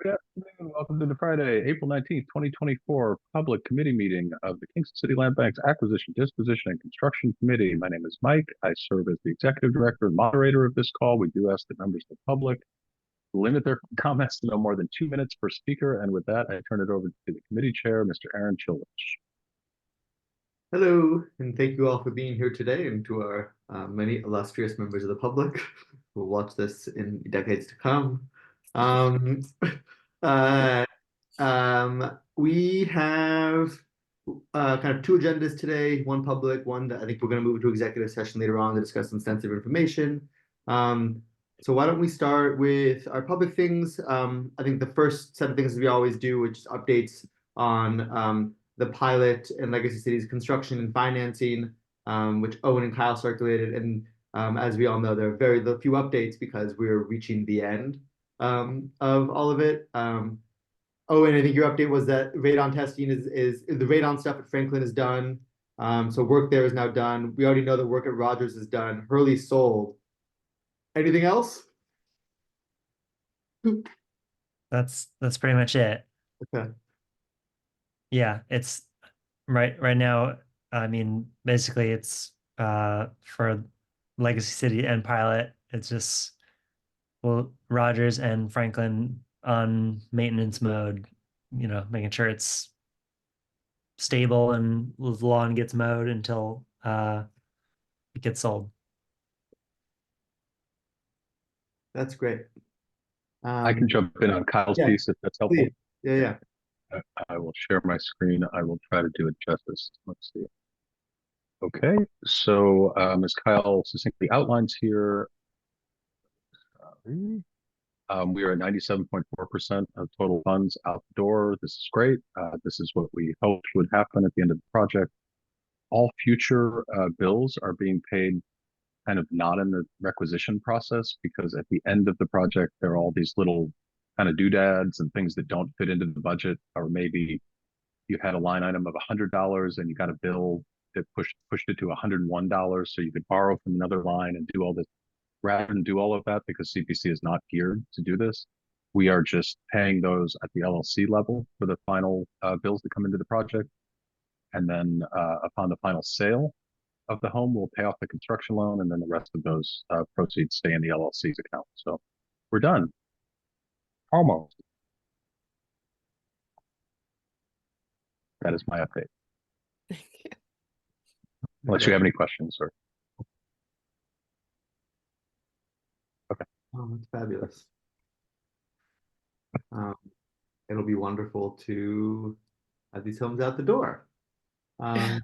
Good afternoon. Welcome to the Friday, April 19th, 2024 public committee meeting of the Kingston City Land Bank's Acquisition, Disposition, and Construction Committee. My name is Mike. I serve as the executive director and moderator of this call. We do ask that members of the public limit their comments to no more than 2 minutes per speaker. And with that, I turn it over to the committee chair, Mr. Aaron Chilwich. Hello, and thank you all for being here today, and to our many illustrious members of the public who will watch this in decades to come. Uh, we have kind of two agendas today, one public, one that I think we're going to move into executive session later on to discuss some sensitive information. So why don't we start with our public things? I think the first set of things we always do, which is updates on the pilot and Legacy Cities construction and financing, which Owen and Kyle circulated. And as we all know, there are very few updates because we're reaching the end of all of it. Owen, I think your update was that radon testing is the radon stuff at Franklin is done. So work there is now done. We already know that work at Rogers is done. Hurley sold. Anything else? That's pretty much it. Okay. Yeah, it's right now. I mean, basically, it's for Legacy City and Pilot. It's just Rogers and Franklin on maintenance mode. You know, making sure it's stable and the lawn gets mowed until it gets sold. That's great. I can jump in on Kyle's piece if that's helpful. Please. Yeah. I will share my screen. I will try to do it justice. Let's see. Okay, so as Kyle succinctly outlines here, we are at 97.4% of total funds out the door. This is great. This is what we hoped would happen at the end of the project. All future bills are being paid kind of not in the requisition process, because at the end of the project, there are all these little kind of doodads and things that don't fit into the budget, or maybe you had a line item of $100 and you got a bill that pushed it to $101, so you could borrow from another line and do all this. Rather than do all of that, because CPC is not geared to do this, we are just paying those at the LLC level for the final bills that come into the project. And then upon the final sale of the home, we'll pay off the construction loan, and then the rest of those proceeds stay in the LLC's account. So we're done. Almost. That is my update. Thank you. Unless you have any questions, or Oh, that's fabulous. It'll be wonderful to have these homes out the door. And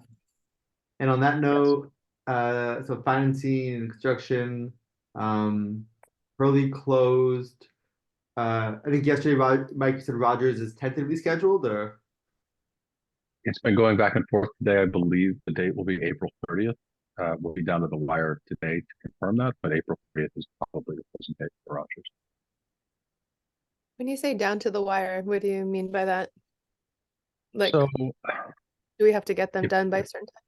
on that note, so financing and construction, Hurley closed. I think yesterday, Mike said Rogers is tentatively scheduled, or? It's been going back and forth today. I believe the date will be April 30th. We'll be down to the wire today to confirm that, but April 30th is probably the closing date for Rogers. When you say down to the wire, what do you mean by that? Like, so, do we have to get them done by a certain time?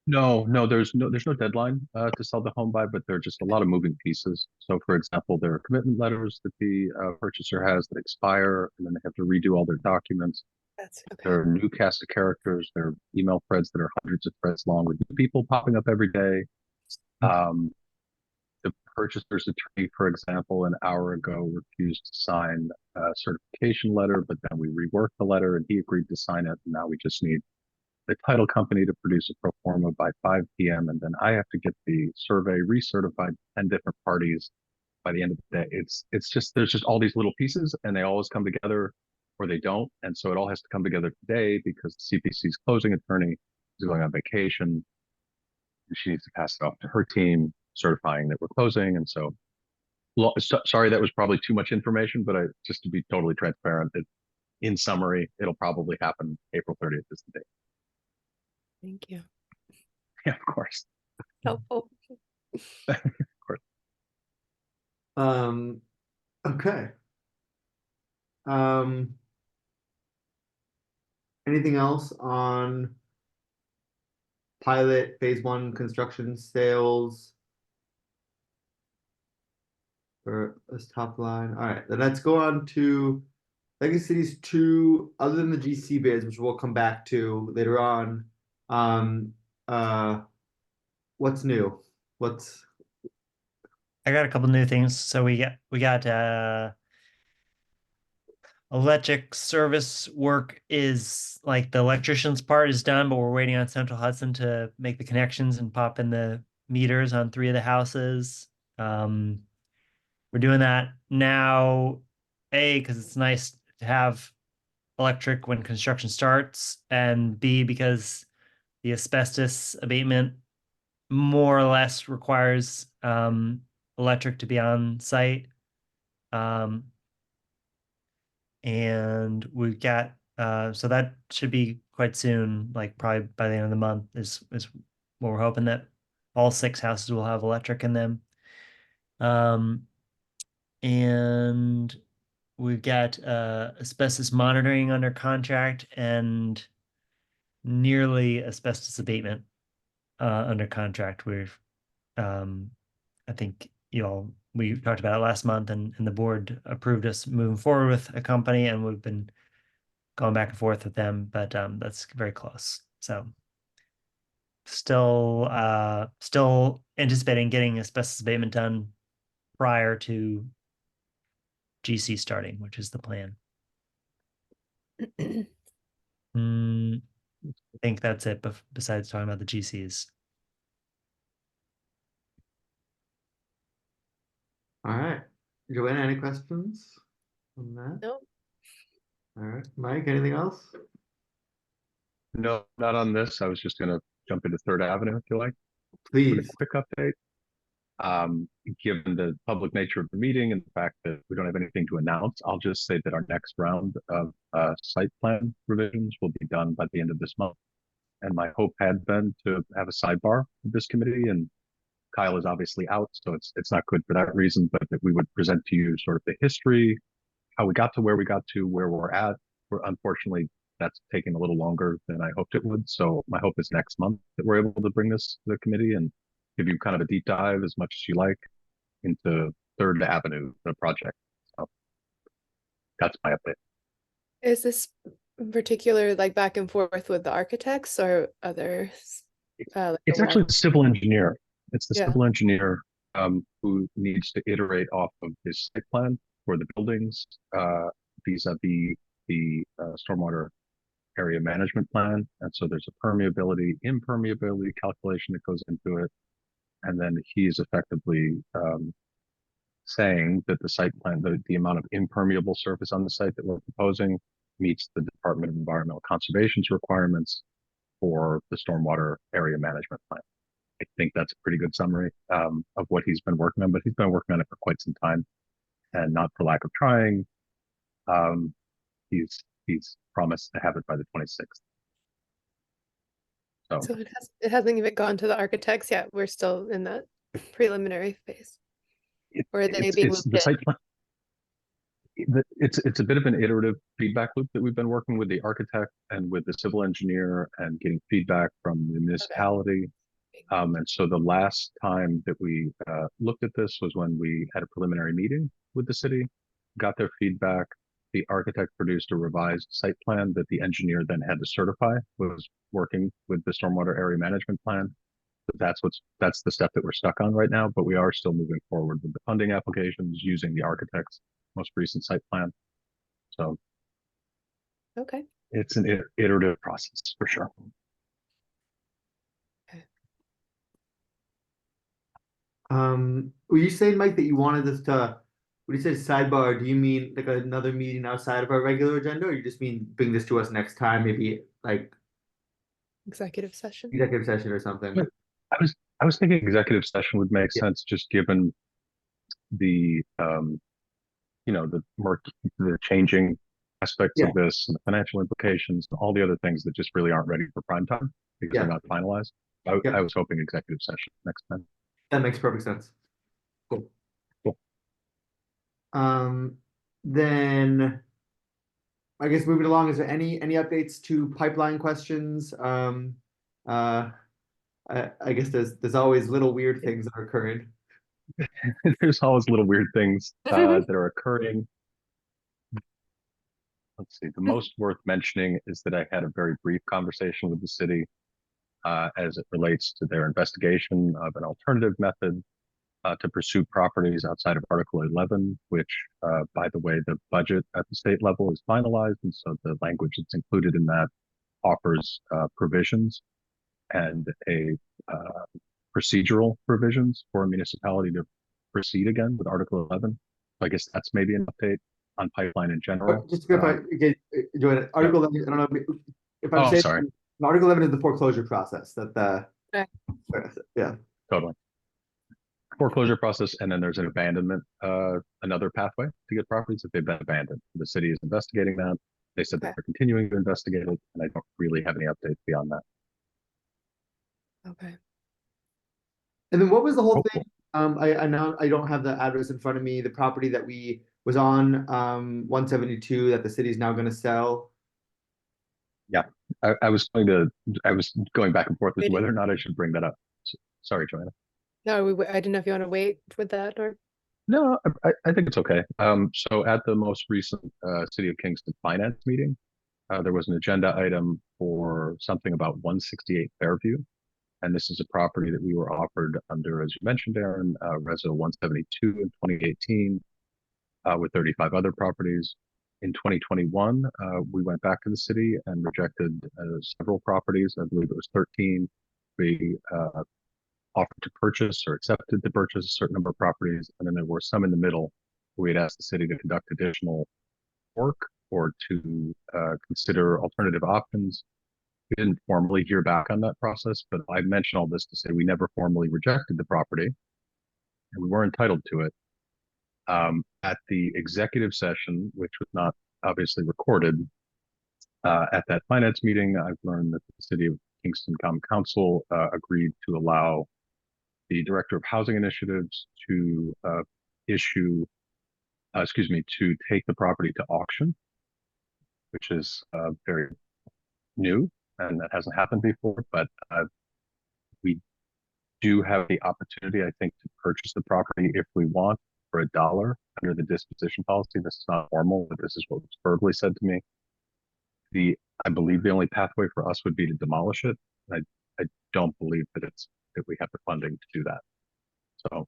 No, there's no deadline to sell the home by, but there are just a lot of moving pieces. So, for example, there are commitment letters that the purchaser has that expire, and then they have to redo all their documents. That's okay. There are new cast of characters. There are email threads that are hundreds of threads long with new people popping up every day. The purchaser's attorney, for example, an hour ago refused to sign a certification letter, but then we reworked the letter and he agreed to sign it. And now we just need the title company to produce a pro forma by 5 p.m. And then I have to get the survey recertified to 10 different parties by the end of the day. It's just, there's just all these little pieces, and they always come together or they don't. And so it all has to come together today because the CPC's closing attorney is going on vacation, and she needs to pass it off to her team, certifying that we're closing. And so, sorry, that was probably too much information, but just to be totally transparent, that in summary, it'll probably happen April 30th is the date. Thank you. Yeah, of course. Helpful. Of course. Okay. Anything else on pilot phase 1 construction sales? for this top line. All right, then let's go on to Legacy Cities 2, other than the GC bids, which we'll come back to later on. Um, what's new? What's I got a couple new things. So we got electric service work is like the electrician's part is done, but we're waiting on Central Hudson to make the connections and pop in the meters on 3 of the houses. We're doing that now, A, because it's nice to have electric when construction starts, and B, because the asbestos abatement more or less requires electric to be on site. And we've got so that should be quite soon, like probably by the end of the month is what we're hoping, that all 6 houses will have electric in them. And we've got asbestos monitoring under contract and nearly asbestos abatement under contract. I think we talked about it last month, and the board approved us moving forward with a company, and we've been going back and forth with them, but that's very close. So still anticipating getting asbestos abatement done prior to GC starting, which is the plan. I think that's it, besides talking about the GCs. all right? Joanna, any questions on that? Nope. All right, Mike, anything else? No, not on this. I was just going to jump into Third Avenue if you like. With Please. a quick update. Given the public nature of the meeting and the fact that we don't have anything to announce, I'll just say that our next round of site plan revisions will be done by the end of this month. And my hope had been to have a sidebar with this committee, and Kyle is obviously out, so it's not good for that reason, but that we would present to you sort of the history, how we got to where we got to, where we're at. Unfortunately, that's taking a little longer than I hoped it would. So my hope is next month that we're able to bring this to the committee and give you kind of a deep dive as much as you like into Third Avenue, the project. So that's my update. Is this particular like back and forth with the architects or others? Like It's the actually wire? the civil engineer. It's the Yeah. civil engineer who needs to iterate off of his site plan for the buildings vis-a-vis the stormwater area management plan. And so there's a permeability, impermeability calculation that goes into it. And then he's effectively saying that the site plan, the amount of impermeable surface on the site that we're proposing meets the Department of Environmental Conservation's requirements for the stormwater area management plan. I think that's a pretty good summary of what he's been working on, but he's been working on it for quite some time, and not for lack of trying. He's promised to have it by the 26th. So it hasn't even gone to the architects yet. We're still in that preliminary phase. Or are they being it's looped the in? site plan. It's a bit of an iterative feedback loop that we've been working with the architect and with the civil engineer and getting feedback from the municipality. And so the last time that we looked at this was when we had a preliminary meeting with the city, got their feedback. The architect produced a revised site plan that the engineer then had to certify, was working with the stormwater area management plan. But that's the step that we're stuck on right now, but we are still moving forward with the funding applications using the architect's most recent site plan. So Okay. it's an iterative process for sure. Were you saying, Mike, that you wanted this to, when you say sidebar, do you mean like another meeting outside of our regular agenda, or you just mean bring this to us next time, maybe like Executive session. executive session or something? I was thinking executive session would make sense, just given the the changing aspects of this and the financial implications and all the other things that just really aren't ready for prime time because they're not finalized. I was hoping executive session next time. That makes perfect sense. Cool. Cool. Then I guess moving along, is there any updates to pipeline questions? I guess there's always little weird things that are occurring. there's always little weird things that are occurring. Let's see. The most worth mentioning is that I had a very brief conversation with the city as it relates to their investigation of an alternative method to pursue properties outside of Article 11, which, by the way, the budget at the state level is finalized. And so the language that's included in that offers provisions and a procedural provisions for a municipality to proceed again with Article 11. So I guess that's maybe an update on pipeline in general. Just to clarify, again, Article 11, I don't know if I'm saying, sorry. Article 11 is the foreclosure process that Okay. yeah. Totally. Foreclosure process, and then there's an abandonment, another pathway to get properties if they've been abandoned. The city is investigating that. They said that they're continuing to investigate it, and I don't really have any updates beyond that. Okay. And then what was the whole thing? I now I don't have the address in front of me. The property that we was on 172 that the city's now going to sell. Yeah, I was going back and forth as to whether or not I should bring that up. Sorry, Joanna. No, I didn't know if you want to wait with that or. No, I think it's okay. So at the most recent City of Kingston Finance meeting, there was an agenda item for something about 168 Fairview. And this is a property that we were offered under, as you mentioned, Aaron, Reso 172 in 2018, with 35 other properties. In 2021, we went back to the city and rejected several properties. I believe it was 13. We offered to purchase or accepted to purchase a certain number of properties. And then there were some in the middle where we had asked the city to conduct additional work or to consider alternative options. We didn't formally hear back on that process, but I mentioned all this to say we never formally rejected the property and we were entitled to it. At the executive session, which was not obviously recorded, at that finance meeting, I've learned that the City of Kingston Common Council agreed to allow the Director of Housing Initiatives to to take the property to auction, which is very new and that hasn't happened before, but we do have the opportunity, I think, to purchase the property if we want for $1 under the disposition policy. This is not formal, but this is what was verbally said to me. I believe the only pathway for us would be to demolish it. I don't believe that we have the funding to do that. So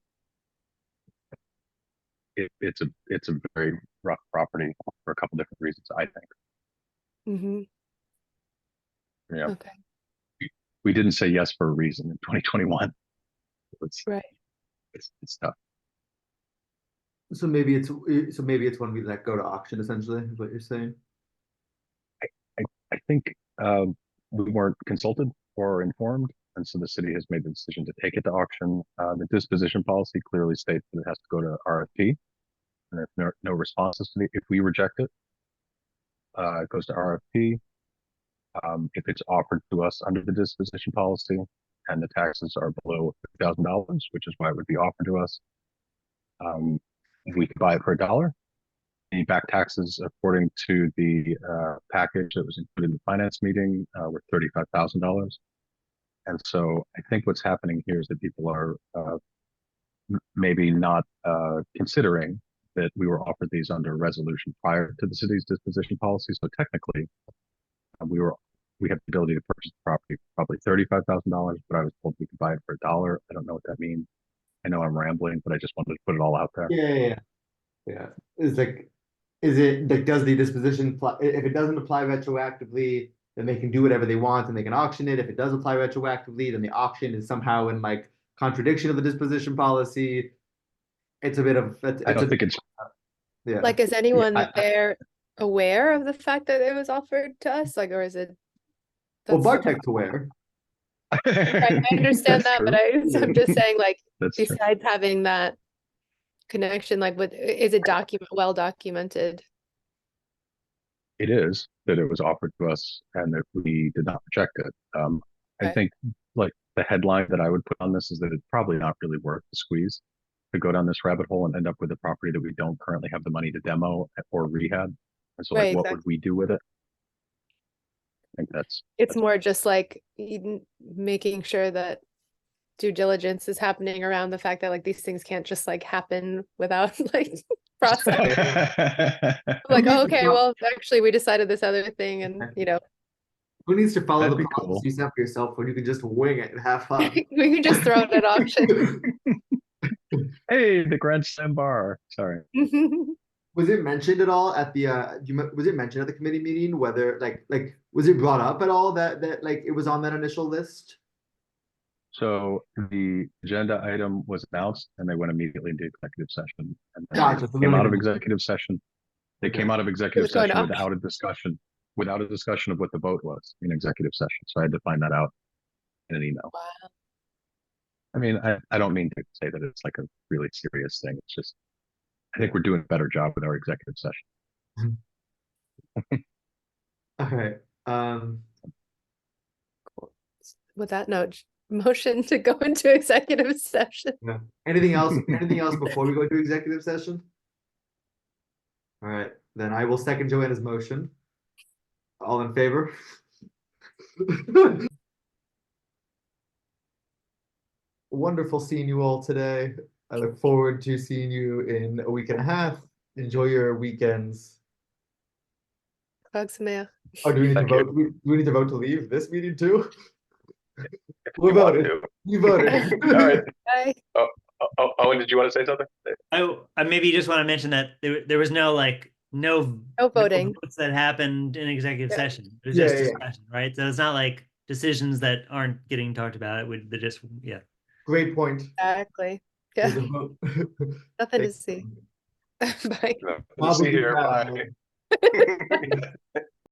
it's a very rough property for a couple different reasons, I think. Mm-hmm. Yeah. Okay. We didn't say yes for a reason in 2021. Right. It's tough. So maybe it's when we let go to auction, essentially, is what you're saying. I think we weren't consulted or informed, and so the city has made the decision to take it to auction. The disposition policy clearly states that it has to go to RFP, and if no responses to if we reject it, it goes to RFP. If it's offered to us under the disposition policy and the taxes are below $50,000, which is why it would be offered to us, we could buy it for $1. The back taxes, according to the package that was included in the finance meeting, were $35,000. And so I think what's happening here is that people are maybe not considering that we were offered these under resolution prior to the city's disposition policy. So technically, we have the ability to purchase the property for probably $35,000, but I was told we could buy it for $1. I don't know what that means. I know I'm rambling, but I just wanted to put it all out there. Yeah. Is it like, does the disposition if it doesn't apply retroactively, then they can do whatever they want and they can auction it. If it does apply retroactively, then the auction is somehow in like contradiction of the disposition policy. It's a bit of. I don't think it's. Yeah. Like, is anyone there aware of the fact that it was offered to us? Like, or is it? Well, Bartek's aware. I understand that, but I'm just saying, like, besides having that connection, like, is it well documented? It is that it was offered to us and that we did not reject it. I think like the headline that I would put on this is that it's probably not really worth the squeeze to go down this rabbit hole and end up with a property that we don't currently have the money to demo or rehab. And so like, what would we do with it? I think it's more just like making sure that due diligence is happening around the fact that like these things can't just like happen without like process. Like, oh, okay, well, actually, we decided this other thing, and you know, who needs to follow That'd the be process cool. you set for yourself when you can just wing it and have fun? we can just throw it at auction. Hey, the Grand Slam bar. Sorry. Was it mentioned at all at the was it mentioned at the committee meeting whether like was it brought up at all that like it was on that initial list? So the agenda item was announced and they went immediately into executive session. And then Gotcha. they came out of executive session. They Okay. came out of executive was going session on. without a discussion of what the vote was in executive session. So I had to find that out in an email. Wow. I mean, I don't mean to say that it's like a really serious thing. It's just, I think we're doing a better job with our executive session. Okay. With that note, motion to go into executive session. Yeah. Anything else? Anything else before we go into executive session? All right, then I will second Joanna's motion. All in favor? Wonderful seeing you all today. I look forward to seeing you in a week and a half. Enjoy your weekends. Hugs, Maya. Oh, do we need to Thank vote? Do we need to vote to leave this meeting too? If We you want voted. to. You voted. All right. Bye. Owen, did you want to say something? I maybe just want to mention that there was no voting. votes that happened in executive Yeah. session. It was Yeah, just yeah, yeah. discussion, right? So it's not like decisions that aren't getting talked about. They're just Great point. Exactly. There's Yeah. a vote. Nothing to see. Bye. No, Bobby, see good here. job, Bye. man.